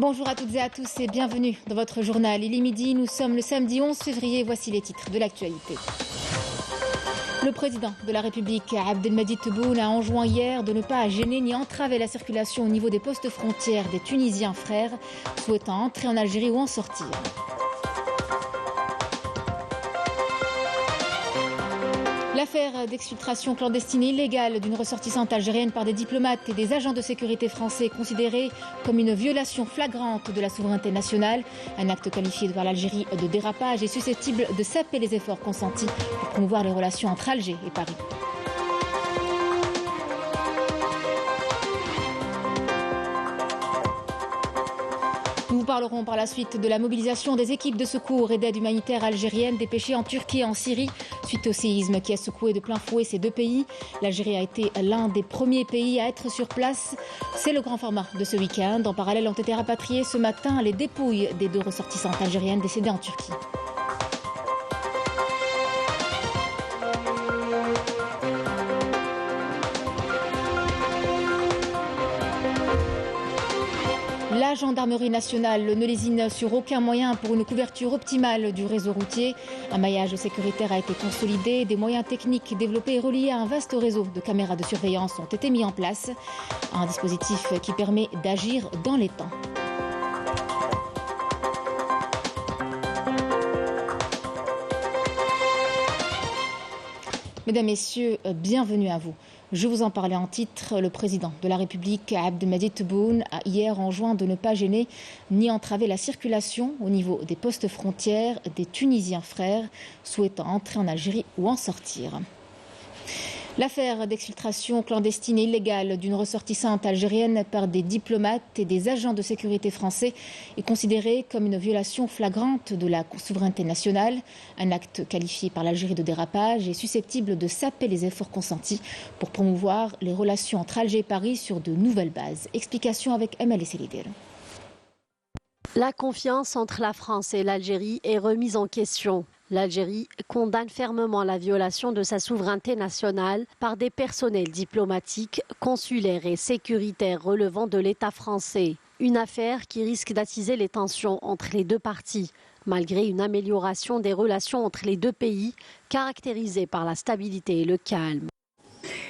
Bonjour à toutes et à tous et bienvenue dans votre journal. Il est midi, nous sommes le samedi 11 février, voici les titres de l'actualité. Le président de la République, Abdelmadjid Tebboune, a enjoint hier de ne pas gêner ni entraver la circulation au niveau des postes frontières des Tunisiens frères souhaitant entrer en Algérie ou en sortir. L'affaire d'exfiltration clandestine et illégale d'une ressortissante algérienne par des diplomates et des agents de sécurité français est considérée comme une violation flagrante de la souveraineté nationale. Un acte qualifié par l'Algérie de dérapage est susceptible de saper les efforts consentis pour promouvoir les relations entre Alger et Paris. Nous parlerons par la suite de la mobilisation des équipes de secours et d'aide humanitaire algériennes dépêchées en Turquie et en Syrie suite au séisme qui a secoué de plein fouet ces deux pays. L'Algérie a été l'un des premiers pays à être sur place. C'est le grand format de ce week-end. En parallèle ont été rapatriées ce matin les dépouilles des deux ressortissantes algériennes décédées en Turquie. La gendarmerie nationale ne lésine sur aucun moyen pour une couverture optimale du réseau routier. Un maillage sécuritaire a été consolidé, des moyens techniques développés et reliés à un vaste réseau de caméras de surveillance ont été mis en place. Un dispositif qui permet d'agir dans les temps. Mesdames, Messieurs, bienvenue à vous. Je vous en parlais en titre. Le président de la République, Abdelmadjid Tebboune, a hier enjoint de ne pas gêner ni entraver la circulation au niveau des postes frontières des Tunisiens frères souhaitant entrer en Algérie ou en sortir. L'affaire d'exfiltration clandestine et illégale d'une ressortissante algérienne par des diplomates et des agents de sécurité français est considérée comme une violation flagrante de la souveraineté nationale. Un acte qualifié par l'Algérie de dérapage est susceptible de saper les efforts consentis pour promouvoir les relations entre Alger et Paris sur de nouvelles bases. Explication avec Emel Esselider. La confiance entre la France et l'Algérie est remise en question. L'Algérie condamne fermement la violation de sa souveraineté nationale par des personnels diplomatiques, consulaires et sécuritaires relevant de l'État français. Une affaire qui risque d'attiser les tensions entre les deux parties, malgré une amélioration des relations entre les deux pays, caractérisée par la stabilité et le calme.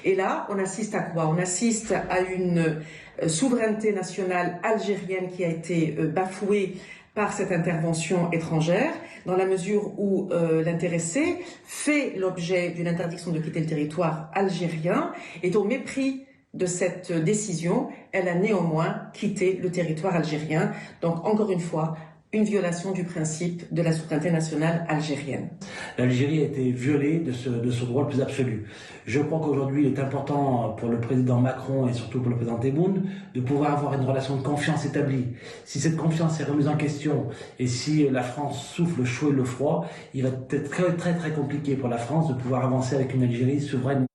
Et là, on assiste à quoi? On assiste à une souveraineté nationale algérienne qui a été bafouée par cette intervention étrangère, dans la mesure où l'intéressé fait l'objet d'une interdiction de quitter le territoire algérien, et au mépris de cette décision, elle a néanmoins quitté le territoire algérien. Donc encore une fois, une violation du principe de la souveraineté nationale algérienne. L'Algérie a été violée de ce droit le plus absolu. Je crois qu'aujourd'hui, il est important pour le président Macron et surtout pour le président Tebboune de pouvoir avoir une relation de confiance établie. Si cette confiance est remise en question et si la France souffle le chaud et le froid, il va être très compliqué pour la France de pouvoir avancer avec une Algérie souveraine.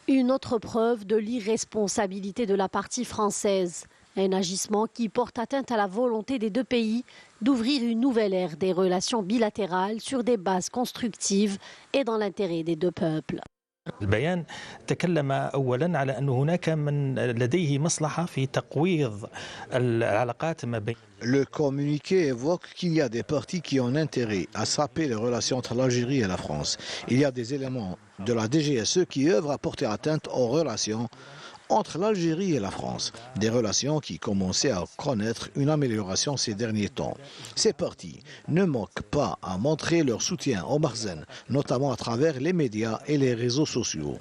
Une autre preuve de l'irresponsabilité de la partie française. Un agissement qui porte atteinte à la volonté des deux pays d'ouvrir une nouvelle ère des relations bilatérales sur des bases constructives et dans l'intérêt des deux peuples. البيان تكلم أولا على أن هناك من لديه مصلحة في تقويض العلاقات ما بين. Le communiqué évoque qu'il y a des partis qui ont intérêt à saper les relations entre l'Algérie et la France. Il y a des éléments de la DGSE qui œuvrent à porter atteinte aux relations entre l'Algérie et la France, des relations qui commençaient à connaître une amélioration ces derniers temps. Ces partis ne manquent pas à montrer leur soutien au Makhzen, notamment à travers les médias et les réseaux sociaux.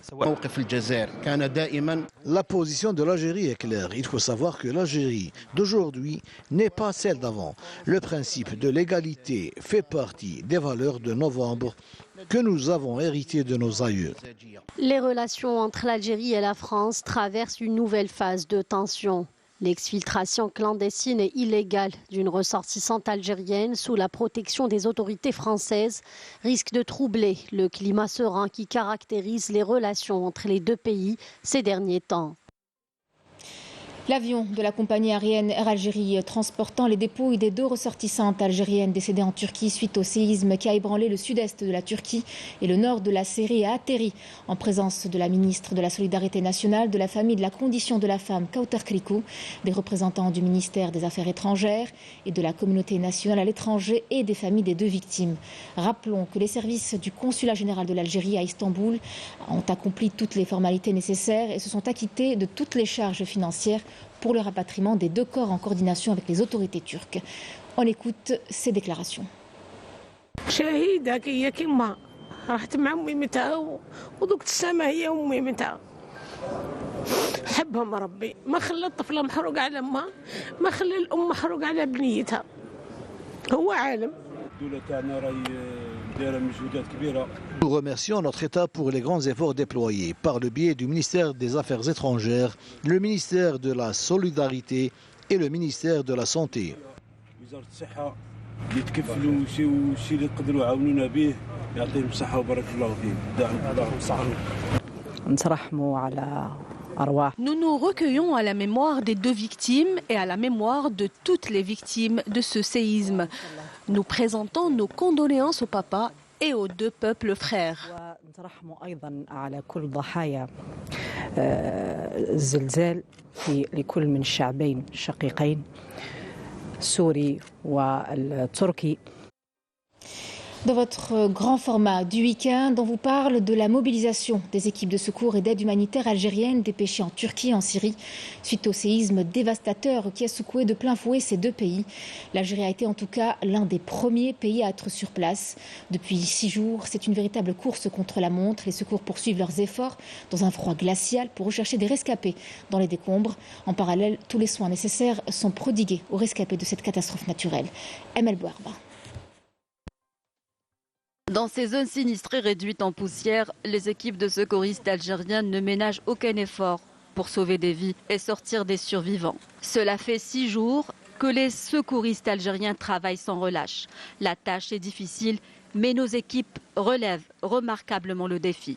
La position de l'Algérie est claire. Il faut savoir que l'Algérie d'aujourd'hui n'est pas celle d'avant. Le principe de l'égalité fait partie des valeurs de novembre que nous avons hérité de nos aïeux. Les relations entre l'Algérie et la France traversent une nouvelle phase de tension. L'exfiltration clandestine et illégale d'une ressortissante algérienne sous la protection des autorités françaises risque de troubler le climat serein qui caractérise les relations entre les deux pays ces derniers temps. L'avion de la compagnie aérienne Air Algérie transportant les dépouilles des 2 ressortissantes algériennes décédées en Turquie suite au séisme qui a ébranlé le sud-est de la Turquie et le nord de la Syrie a atterri en présence de la ministre de la Solidarité nationale, de la famille et de la condition de la femme, Kautar Krikou, des représentants du ministère des Affaires étrangères et de la communauté nationale à l'étranger et des familles des 2 victimes. Rappelons que les services du consulat général de l'Algérie à Istanbul ont accompli toutes les formalités nécessaires et se sont acquittés de toutes les charges financières pour le rapatriement des 2 corps en coordination avec les autorités turques. On écoute ces déclarations. Nous remercions notre État pour les grands efforts déployés par le biais du ministère des Affaires étrangères, le ministère de la Solidarité et le ministère de la Santé. Nous nous recueillons à la mémoire des 2 victimes et à la mémoire de toutes les victimes de ce séisme. Nous présentons nos condoléances au papa et aux 2 peuples frères. Dans votre grand format du week-end, on vous parle de la mobilisation des équipes de secours et d'aide humanitaire algériennes dépêchées en Turquie et en Syrie suite au séisme dévastateur qui a secoué de plein fouet ces 2 pays. L'Algérie a été en tout cas l'un des premiers pays à être sur place. Depuis 6 jours, c'est une véritable course contre la montre. Les secours poursuivent leurs efforts dans un froid glacial pour rechercher des rescapés dans les décombres. En parallèle, tous les soins nécessaires sont prodigués aux rescapés de cette catastrophe naturelle. Emel Bouarba. Dans ces zones sinistrées réduites en poussière, les équipes de secouristes algériens ne ménagent aucun effort pour sauver des vies et sortir des survivants. Cela fait 6 jours que les secouristes algériens travaillent sans relâche. La tâche est difficile, mais nos équipes relèvent remarquablement le défi.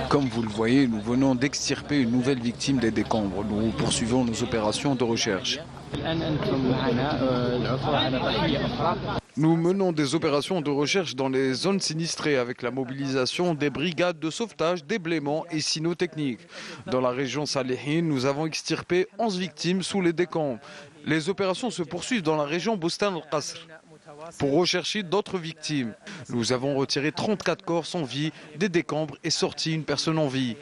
Comme vous le voyez, nous venons d'extirper une nouvelle victime des décombres. Nous poursuivons nos opérations de recherche. Nous menons des opérations de recherche dans les zones sinistrées avec la mobilisation des brigades de sauvetage, déblaiement et cynotechnique. Dans la région Salehin, nous avons extirpé 11 victimes sous les décombres. Les opérations se poursuivent dans la région Boustan al-Qasr pour rechercher d'autres victimes. Nous avons retiré 34 corps sans vie des décombres et sorti une personne en vie.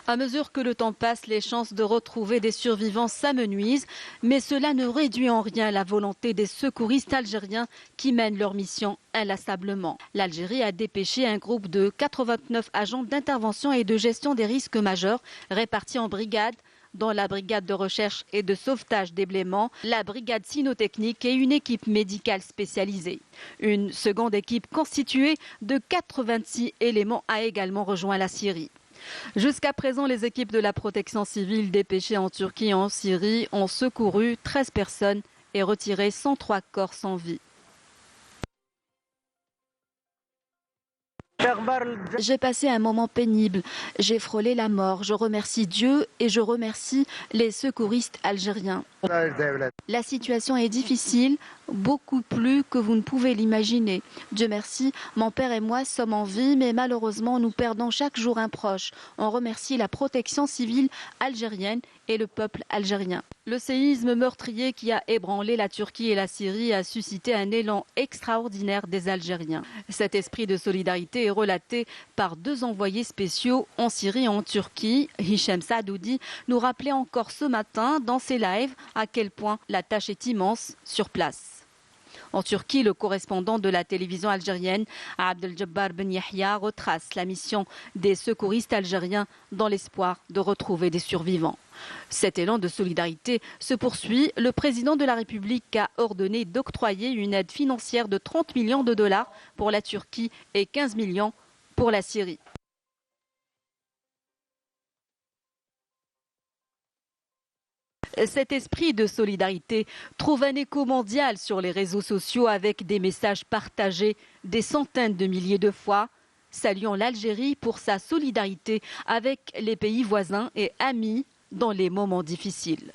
À mesure que le temps passe, les chances de retrouver des survivants s'amenuisent, mais cela ne réduit en rien la volonté des secouristes algériens qui mènent leur mission inlassablement. L'Algérie a dépêché un groupe de 89 agents d'intervention et de gestion des risques majeurs répartis en brigades, dont la brigade de recherche et de sauvetage déblaiement, la brigade cynotechnique et une équipe médicale spécialisée. Une seconde équipe constituée de 86 éléments a également rejoint la Syrie. Jusqu'à présent, les équipes de la protection civile dépêchées en Turquie et en Syrie ont secouru 13 personnes et retiré 103 corps sans vie. J'ai passé un moment pénible, j'ai frôlé la mort. Je remercie Dieu et je remercie les secouristes algériens. La situation est difficile, beaucoup plus que vous ne pouvez l'imaginer. Dieu merci, mon père et moi sommes en vie, mais malheureusement nous perdons chaque jour un proche. On remercie la protection civile algérienne et le peuple algérien. Le séisme meurtrier qui a ébranlé la Turquie et la Syrie a suscité un élan extraordinaire des Algériens. Cet esprit de solidarité est relaté par 2 envoyés spéciaux en Syrie et en Turquie. Hicham Saadoudi nous rappelait encore ce matin dans ses lives à quel point la tâche est immense sur place. En Turquie, le correspondant de la télévision algérienne, Abdeljabbar Ben Yahya, retrace la mission des secouristes algériens dans l'espoir de retrouver des survivants. Cet élan de solidarité se poursuit. Le président de la République a ordonné d'octroyer une aide financière de 30 millions de dollars pour la Turquie et 15 millions pour la Syrie. Cet esprit de solidarité trouve un écho mondial sur les réseaux sociaux avec des messages partagés des centaines de milliers de fois, saluant l'Algérie pour sa solidarité avec les pays voisins et amis dans les moments difficiles.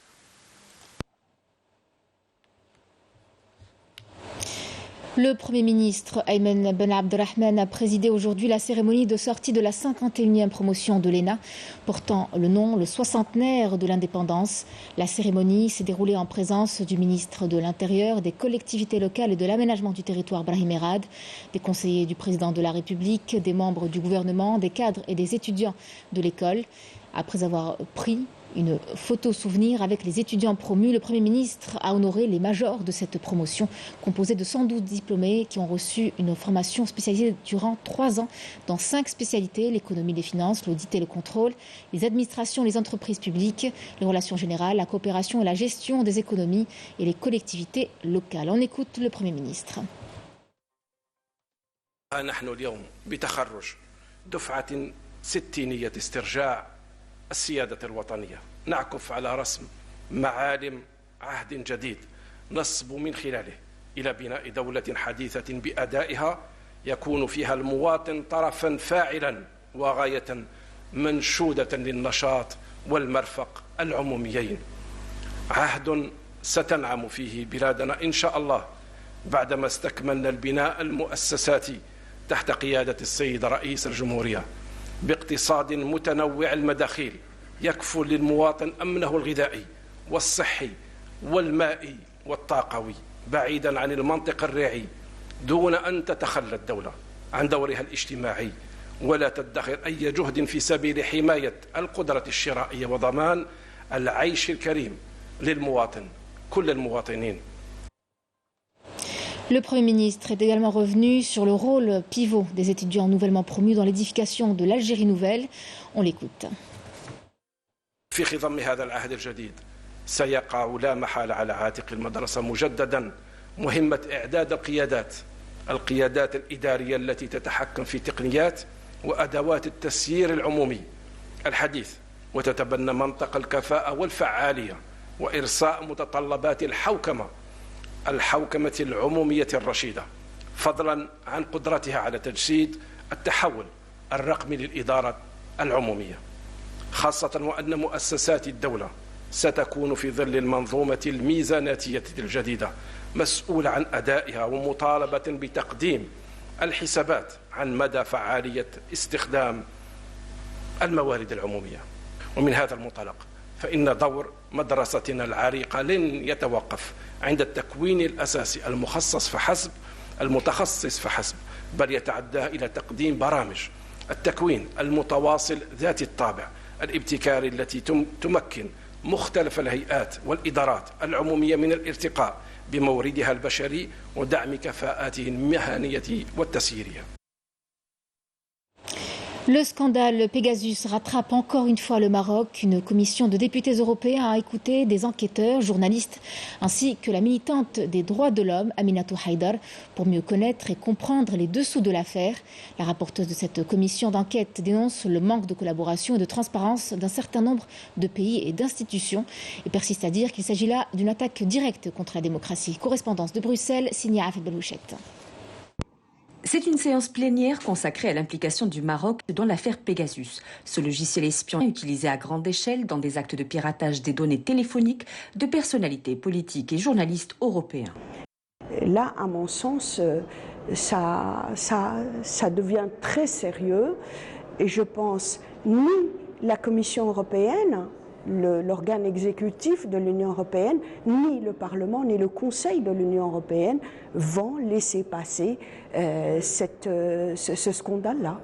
Le Premier ministre Ayman Ben Abdelrahman a présidé aujourd'hui la cérémonie de sortie de la 51e promotion de l'ENA, portant le nom le soixantenaire de l'indépendance. La cérémonie s'est déroulée en présence du ministre de l'Intérieur, des collectivités locales et de l'aménagement du territoire Brahim Erad, des conseillers du président de la République, des membres du gouvernement, des cadres et des étudiants de l'école. Après avoir pris une photo souvenir avec les étudiants promus, le Premier ministre a honoré les majors de cette promotion, composée de 112 diplômés qui ont reçu une formation spécialisée durant 3 ans dans 5 spécialités: l'économie, les finances, l'audit et le contrôle, les administrations, les entreprises publiques, les relations générales, la coopération et la gestion des économies et les collectivités locales. On écoute le Premier ministre. السيادة الوطنية نعكف على رسم معالم عهد جديد نصب من خلاله إلى بناء دولة حديثة بأدائها يكون فيها المواطن طرفا فاعلا وغاية منشودة للنشاط والمرفق العموميين. عهد ستنعم فيه بلادنا إن شاء الله بعدما استكملنا البناء المؤسساتي تحت قيادة السيد رئيس الجمهورية باقتصاد متنوع المداخيل يكفل للمواطن أمنه الغذائي والصحي والمائي والطاقوي بعيدا عن المنطق الريعي، دون أن تتخلى الدولة عن دورها الاجتماعي ولا تدخر أي جهد في سبيل حماية القدرة الشرائية وضمان العيش الكريم للمواطن كل المواطنين. Le Premier ministre est également revenu sur le rôle pivot des étudiants nouvellement promus dans l'édification de l'Algérie nouvelle. On l'écoute. في خضم هذا العهد الجديد سيقع لا محالة على عاتق المدرسة مجددا مهمة إعداد القيادات الإدارية التي تتحكم في تقنيات وأدوات التسيير العمومي الحديث وتتبنى منطق الكفاءة والفعالية وإرساء متطلبات الحوكمة العمومية الرشيدة، فضلا عن قدرتها على تجسيد التحول الرقمي للإدارة العمومية، خاصة وأن مؤسسات الدولة ستكون في ظل المنظومة الميزاناتية الجديدة مسؤولة عن أدائها ومطالبة بتقديم الحسابات عن مدى فعالية استخدام الموارد العمومية. ومن هذا المنطلق فإن دور مدرستنا العريقة لن يتوقف عند التكوين الأساسي المتخصص فحسب، بل يتعدى إلى تقديم برامج التكوين المتواصل ذات الطابع الابتكاري التي تمكن مختلف الهيئات والإدارات العمومية من الارتقاء بموردها البشري ودعم كفاءاته المهنية والتسييرية. Le scandale Pegasus rattrape encore une fois le Maroc. Une commission de députés européens a écouté des enquêteurs, journalistes, ainsi que la militante des droits de l'homme, Aminatou Haïdar, pour mieux connaître et comprendre les dessous de l'affaire. La rapporteuse de cette commission d'enquête dénonce le manque de collaboration et de transparence d'un certain nombre de pays et d'institutions et persiste à dire qu'il s'agit là d'une attaque directe contre la démocratie. Correspondance de Bruxelles, signée Afed Belouchette. C'est une séance plénière consacrée à l'implication du Maroc dans l'affaire Pegasus. Ce logiciel espion est utilisé à grande échelle dans des actes de piratage des données téléphoniques de personnalités politiques et journalistes européens. Là, à mon sens, ça devient très sérieux et je pense ni la Commission européenne, l'organe exécutif de l'Union européenne, ni le Parlement, ni le Conseil de l'Union européenne vont laisser passer ce scandale-là.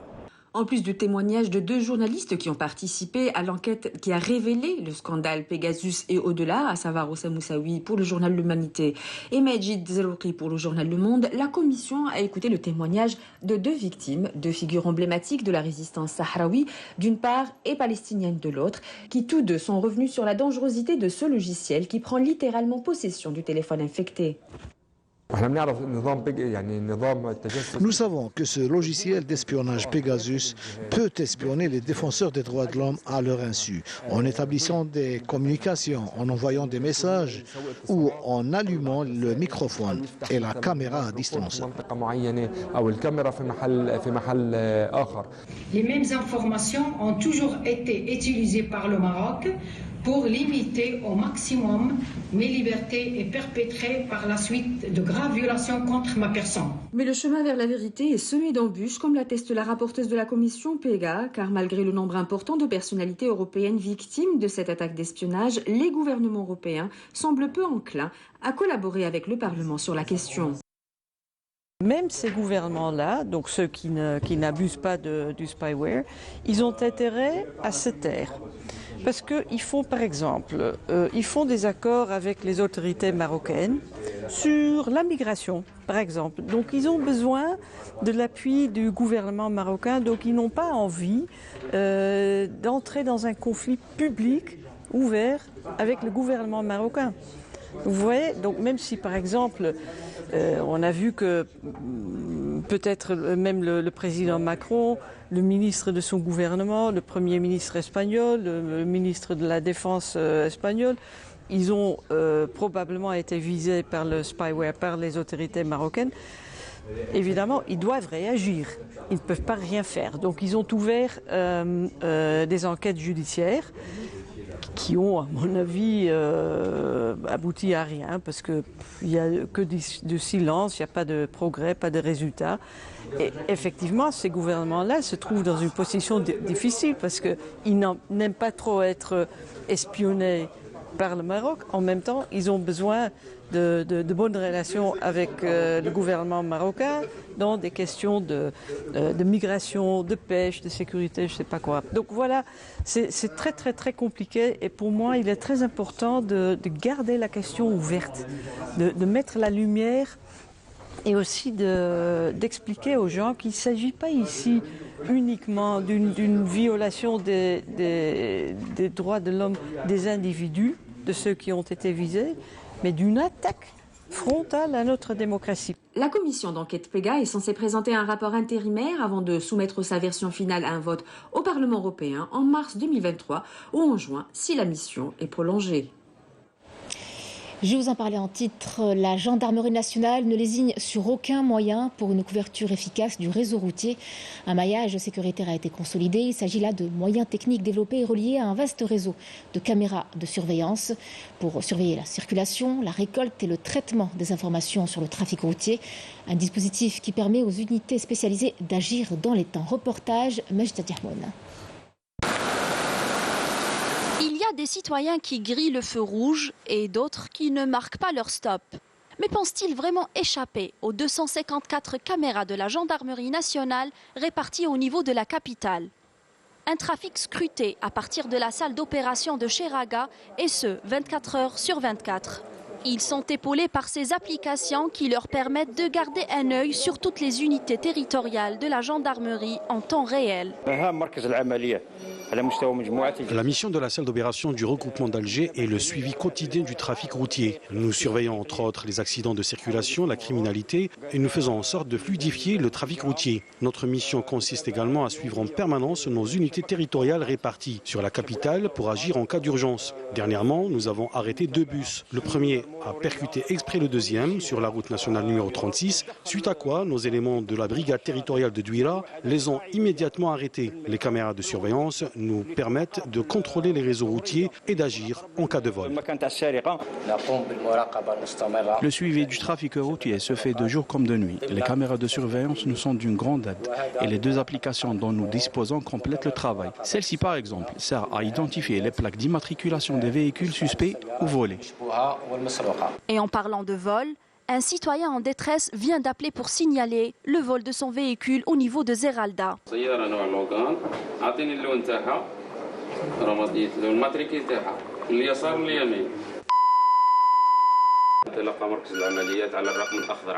En plus du témoignage de 2 journalistes qui ont participé à l'enquête qui a révélé le scandale Pegasus et au-delà, à savoir Oussam Moussaoui pour le journal L'Humanité et Majid Zerouki pour le journal Le Monde, la commission a écouté le témoignage de 2 victimes, 2 figures emblématiques de la résistance sahraoui d'une part et palestinienne de l'autre, qui tous 2 sont revenus sur la dangerosité de ce logiciel qui prend littéralement possession du téléphone infecté. Nous savons que ce logiciel d'espionnage Pegasus peut espionner les défenseurs des droits de l'homme à leur insu, en établissant des communications, en envoyant des messages ou en allumant le microphone et la caméra à distance. Les mêmes informations ont toujours été utilisées par le Maroc pour limiter au maximum mes libertés et perpétrer par la suite de graves violations contre ma personne. Mais le chemin vers la vérité est semé d'embûches, comme l'atteste la rapporteuse de la commission PEGA, car malgré le nombre important de personnalités européennes victimes de cette attaque d'espionnage, les gouvernements européens semblent peu enclins à collaborer avec le Parlement sur la question. Même ces gouvernements-là, donc ceux qui n'abusent pas du spyware, ils ont intérêt à se taire. Parce qu'ils font, par exemple, ils font des accords avec les autorités marocaines sur la migration, par exemple. Donc ils ont besoin de l'appui du gouvernement marocain, donc ils n'ont pas envie d'entrer dans un conflit public ouvert avec le gouvernement marocain. Vous voyez, donc même si, par exemple, on a vu que peut-être même le président Macron, le ministre de son gouvernement, le premier ministre espagnol, le ministre de la Défense espagnol, ils ont probablement été visés par le spyware, par les autorités marocaines. Évidemment, ils doivent réagir. Ils ne peuvent pas rien faire. Donc ils ont ouvert des enquêtes judiciaires qui ont, à mon avis, abouti à rien, parce qu'il n'y a que du silence, il n'y a pas de progrès, pas de résultats. Et effectivement, ces gouvernements-là se trouvent dans une position difficile, parce qu'ils n'aiment pas trop être espionnés par le Maroc. En même temps, ils ont besoin de bonnes relations avec le gouvernement marocain dans des questions de migration, de pêche, de sécurité, je ne sais pas quoi. Donc voilà, c'est très très très compliqué, et pour moi il est très important de garder la question ouverte, de mettre la lumière, et aussi d'expliquer aux gens qu'il ne s'agit pas ici uniquement d'une violation des droits de l'homme des individus, de ceux qui ont été visés, mais d'une attaque frontale à notre démocratie. La commission d'enquête PEGA est censée présenter un rapport intérimaire avant de soumettre sa version finale à un vote au Parlement européen en mars 2023 ou en juin si la mission est prolongée. Je vous en parlais en titre, la gendarmerie nationale ne lésigne sur aucun moyen pour une couverture efficace du réseau routier. Un maillage sécuritaire a été consolidé. Il s'agit là de moyens techniques développés et reliés à un vaste réseau de caméras de surveillance pour surveiller la circulation, la récolte et le traitement des informations sur le trafic routier. Un dispositif qui permet aux unités spécialisées d'agir dans les temps. Reportage Majda Diahmoun. Il y a des citoyens qui grillent le feu rouge et d'autres qui ne marquent pas leur stop. Mais pensent-ils vraiment échapper aux 254 caméras de la gendarmerie nationale réparties au niveau de la capitale? Un trafic scruté à partir de la salle d'opération de Cheraga, et ce, 24 heures sur 24. Ils sont épaulés par ces applications qui leur permettent de garder un œil sur toutes les unités territoriales de la gendarmerie en temps réel. La mission de la salle d'opération du regroupement d'Alger est le suivi quotidien du trafic routier. Nous surveillons entre autres les accidents de circulation, la criminalité, et nous faisons en sorte de fluidifier le trafic routier. Notre mission consiste également à suivre en permanence nos unités territoriales réparties sur la capitale pour agir en cas d'urgence. Dernièrement, nous avons arrêté 2 bus. Le premier a percuté exprès le deuxième sur la route nationale numéro 36, suite à quoi nos éléments de la brigade territoriale de Douira les ont immédiatement arrêtés. Les caméras de surveillance nous permettent de contrôler les réseaux routiers et d'agir en cas de vol. Le suivi du trafic routier se fait de jour comme de nuit. Les caméras de surveillance nous sont d'une grande aide et les 2 applications dont nous disposons complètent le travail. Celle-ci, par exemple, sert à identifier les plaques d'immatriculation des véhicules suspects ou volés. Et en parlant de vol, un citoyen en détresse vient d'appeler pour signaler le vol de son véhicule au niveau de Zeralda.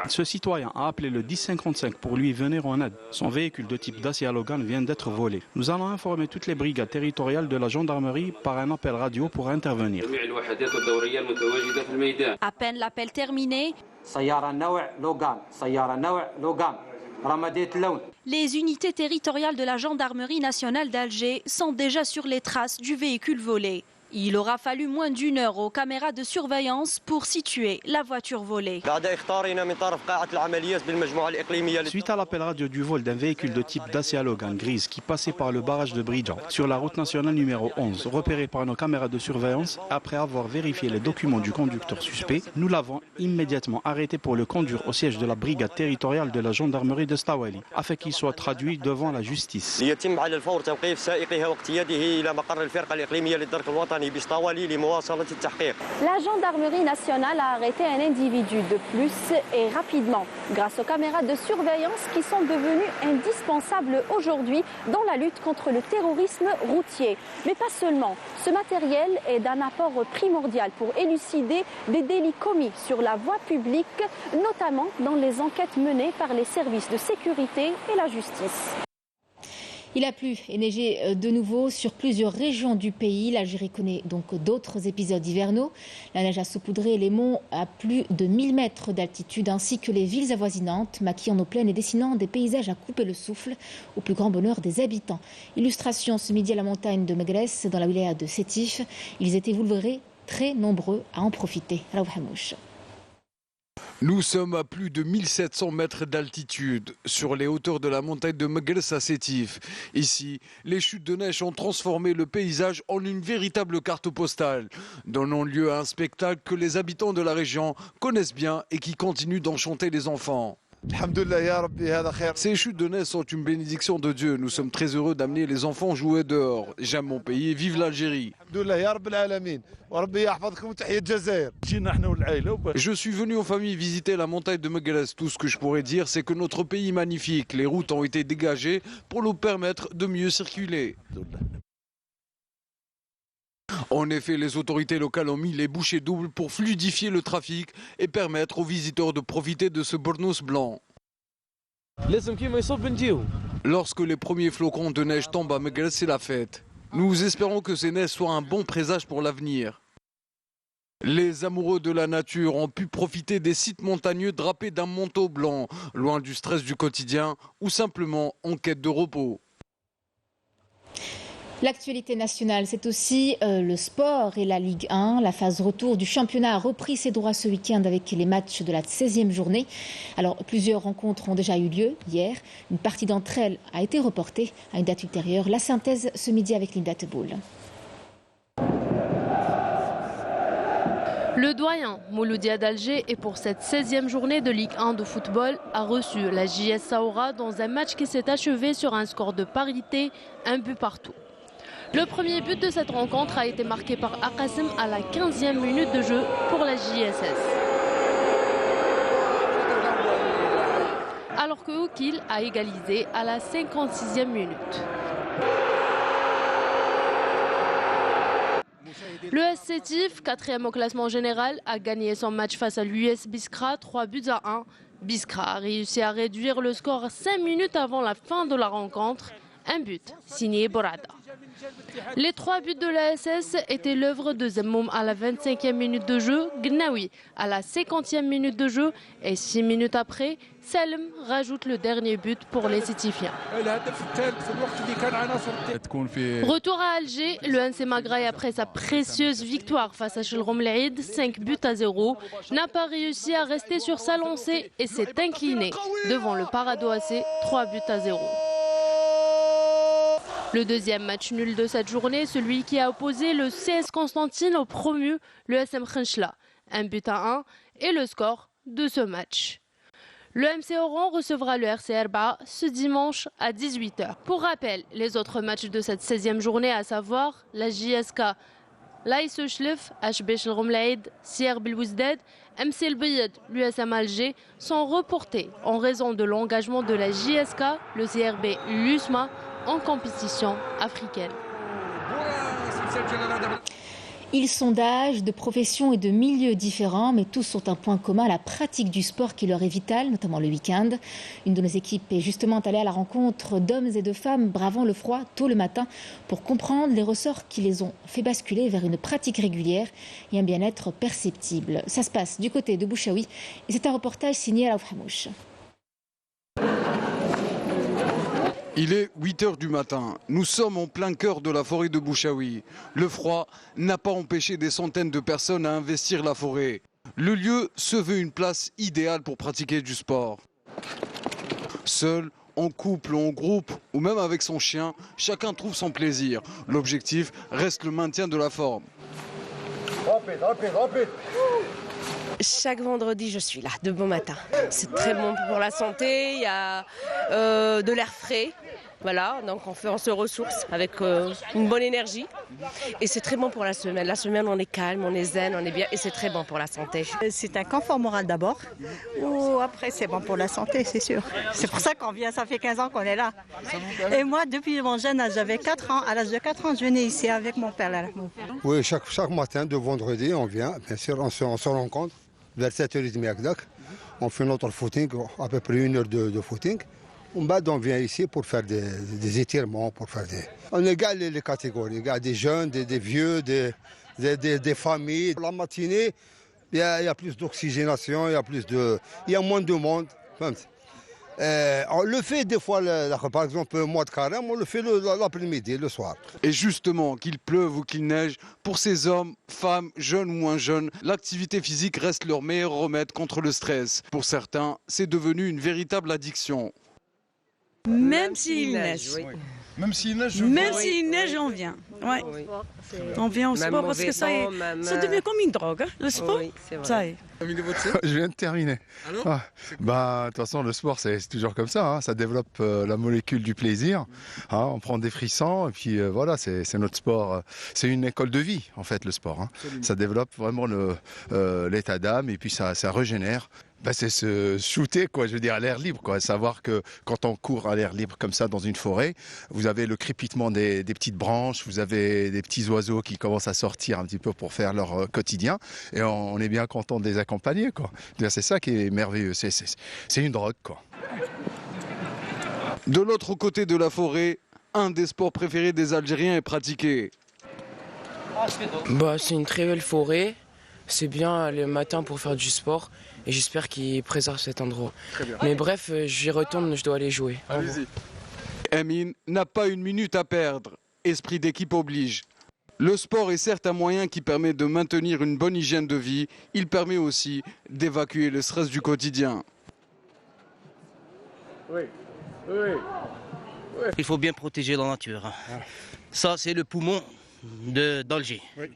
Ce citoyen a appelé le 1055 pour lui venir en aide. Son véhicule de type Dacia Logan vient d'être volé. Nous allons informer toutes les brigades territoriales de la gendarmerie par un appel radio pour intervenir. À peine l'appel terminé, les unités territoriales de la gendarmerie nationale d'Alger sont déjà sur les traces du véhicule volé. Il aura fallu moins d'1 heure aux caméras de surveillance pour situer la voiture volée. Suite à l'appel radio du vol d'un véhicule de type Dacia Logan grise qui passait par le barrage de Bridjan sur la route nationale numéro 11, repéré par nos caméras de surveillance, après avoir vérifié les documents du conducteur suspect, nous l'avons immédiatement arrêté pour le conduire au siège de la brigade territoriale de la gendarmerie de Stawali, afin qu'il soit traduit devant la justice. La gendarmerie nationale a arrêté un individu de plus et rapidement, grâce aux caméras de surveillance qui sont devenues indispensables aujourd'hui dans la lutte contre le terrorisme routier. Mais pas seulement. Ce matériel est d'un apport primordial pour élucider des délits commis sur la voie publique, notamment dans les enquêtes menées par les services de sécurité et la justice. Il a plu et neigé de nouveau sur plusieurs régions du pays. L'Algérie connaît donc d'autres épisodes hivernaux. La neige a saupoudré les monts à plus de 1000 mètres d'altitude ainsi que les villes avoisinantes, maquillant nos plaines et dessinant des paysages à couper le souffle au plus grand bonheur des habitants. Illustration ce midi à la montagne de Megrès, dans la wilaya de Sétif. Ils étaient, vous le verrez, très nombreux à en profiter. Nous sommes à plus de 1700 mètres d'altitude, sur les hauteurs de la montagne de Megrès à Sétif. Ici, les chutes de neige ont transformé le paysage en une véritable carte postale, donnant lieu à un spectacle que les habitants de la région connaissent bien et qui continue d'enchanter les enfants. Ces chutes de neige sont une bénédiction de Dieu. Nous sommes très heureux d'amener les enfants jouer dehors. J'aime mon pays et vive l'Algérie. Je suis venu en famille visiter la montagne de Megrès. Tout ce que je pourrais dire, c'est que notre pays est magnifique. Les routes ont été dégagées pour nous permettre de mieux circuler. En effet, les autorités locales ont mis les bouchées doubles pour fluidifier le trafic et permettre aux visiteurs de profiter de ce bournous blanc. Lorsque les premiers flocons de neige tombent à Megrès, c'est la fête. Nous espérons que ces neiges soient un bon présage pour l'avenir. Les amoureux de la nature ont pu profiter des sites montagneux drapés d'un manteau blanc, loin du stress du quotidien ou simplement en quête de repos. L'actualité nationale, c'est aussi le sport et la Ligue 1. La phase retour du championnat a repris ses droits ce week-end avec les matchs de la 16e journée. Alors, plusieurs rencontres ont déjà eu lieu hier. Une partie d'entre elles a été reportée à une date ultérieure. La synthèse ce midi avec Linda Teboul. Le doyen Mouloudia d'Alger est pour cette 16e journée de Ligue 1 de football a reçu la JS Saoura dans un match qui s'est achevé sur un score de parité, un but partout. Le premier but de cette rencontre a été marqué par Aqasem à la 15e minute de jeu pour la JSS. Alors que Oukil a égalisé à la 56e minute. Le S Sétif, 4e au classement général, a gagné son match face à l'US Biskra 3-1. Biskra a réussi à réduire le score 5 minutes avant la fin de la rencontre. Un but signé Borada. Les 3 buts de l'ASS étaient l'œuvre de Zemmoum à la 25e minute de jeu, Gnawi à la 50e minute de jeu et 6 minutes après, Salem rajoute le dernier but pour les Sétifiens. Retour à Alger, le NC Magraï après sa précieuse victoire face à Chelrom Laïd, 5-0, n'a pas réussi à rester sur sa lancée et s'est incliné devant le Parado AC 3-0. Le deuxième match nul de cette journée, celui qui a opposé le CS Constantine au promu, le SM Khenchla. 1-1 et le score de ce match. Le MC Oran recevra le RC Erba ce dimanche à 18h. Pour rappel, les autres matchs de cette 16e journée, à savoir la JSK, l'AS Chlef, HB Chelrom Laïd, CR Belouizdad, MC El Bayed, l'USM Alger, sont reportés en raison de l'engagement de la JSK, le CRB, l'USMA, en compétition africaine. Ils sont d'âge, de profession et de milieux différents, mais tous ont un point commun, la pratique du sport qui leur est vitale, notamment le week-end. Une de nos équipes est justement allée à la rencontre d'hommes et de femmes bravant le froid tôt le matin pour comprendre les ressorts qui les ont fait basculer vers une pratique régulière et un bien-être perceptible. Ça se passe du côté de Bouchaoui et c'est un reportage signé à la Hamouche. Il est 8 h du matin. Nous sommes en plein cœur de la forêt de Bouchaoui. Le froid n'a pas empêché des centaines de personnes à investir la forêt. Le lieu se veut une place idéale pour pratiquer du sport. Seul, en couple, en groupe ou même avec son chien, chacun trouve son plaisir. L'objectif reste le maintien de la forme. Rapide. Chaque vendredi, je suis là, de bon matin. C'est très bon pour la santé, il y a de l'air frais. Voilà, donc on se ressource avec une bonne énergie. Et c'est très bon pour la semaine. La semaine, on est calme, on est zen, on est bien. Et c'est très bon pour la santé. C'est un confort moral d'abord. Ou après, c'est bon pour la santé, c'est sûr. C'est pour ça qu'on vient, ça fait 15 ans qu'on est là. Et moi, depuis mon jeune âge, j'avais 4 ans. À l'âge de 4 ans, je venais ici avec mon père. Là. Oui, chaque matin de vendredi, on vient. Bien sûr, on se rencontre vers 7h30. On fait notre footing, à peu près 1 heure de footing. On vient ici pour faire des étirements, On égale les catégories, il y a des jeunes, des vieux, des familles. La matinée, il y a plus d'oxygénation, il y a moins de monde. On le fait des fois, par exemple, au mois de carême, on le fait l'après-midi, le soir. Et justement, qu'il pleuve ou qu'il neige, pour ces hommes, femmes, jeunes ou moins jeunes, l'activité physique reste leur meilleur remède contre le stress. Pour certains, c'est devenu une véritable addiction. Même s'il neige. Oui. Même s'il neige, on vient. Ouais. Oui. On vient au sport parce que ça devient comme une drogue. Hein. Le sport, ça y est. Je viens de terminer. De toute façon, le sport, c'est toujours comme ça. Hein. Ça développe la molécule du plaisir. Hein. On prend des frissons et puis voilà, c'est notre sport. C'est une école de vie, en fait, le sport. Hein. Ça développe vraiment l'état d'âme et puis ça régénère. C'est se shooter, quoi, je veux dire, à l'air libre, quoi. Savoir que quand on court à l'air libre comme ça dans une forêt, vous avez le crépitement des petites branches, vous avez des petits oiseaux qui commencent à sortir un petit peu pour faire leur quotidien, et on est bien content de les accompagner, quoi. C'est ça qui est merveilleux, c'est une drogue, quoi. De l'autre côté de la forêt, un des sports préférés des Algériens est pratiqué. C'est une très belle forêt, c'est bien le matin pour faire du sport. Et j'espère qu'il préserve cet endroit. Mais bref, j'y retourne, je dois aller jouer. Allez-y. Amine n'a pas une minute à perdre. Esprit d'équipe oblige. Le sport est certes un moyen qui permet de maintenir une bonne hygiène de vie. Il permet aussi d'évacuer le stress du quotidien. Il faut bien protéger la nature. Ça, c'est le poumon d'Alger. Oui.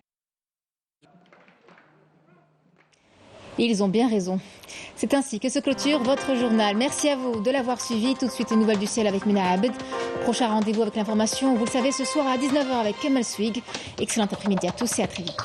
Ils ont bien raison. C'est ainsi que se clôture votre journal. Merci à vous de l'avoir suivi. Tout de suite, une nouvelle du ciel avec Mina Abed. Prochain rendez-vous avec l'information, vous le savez, ce soir à 19h avec Kemal Swig. Excellent après-midi à tous et à très vite.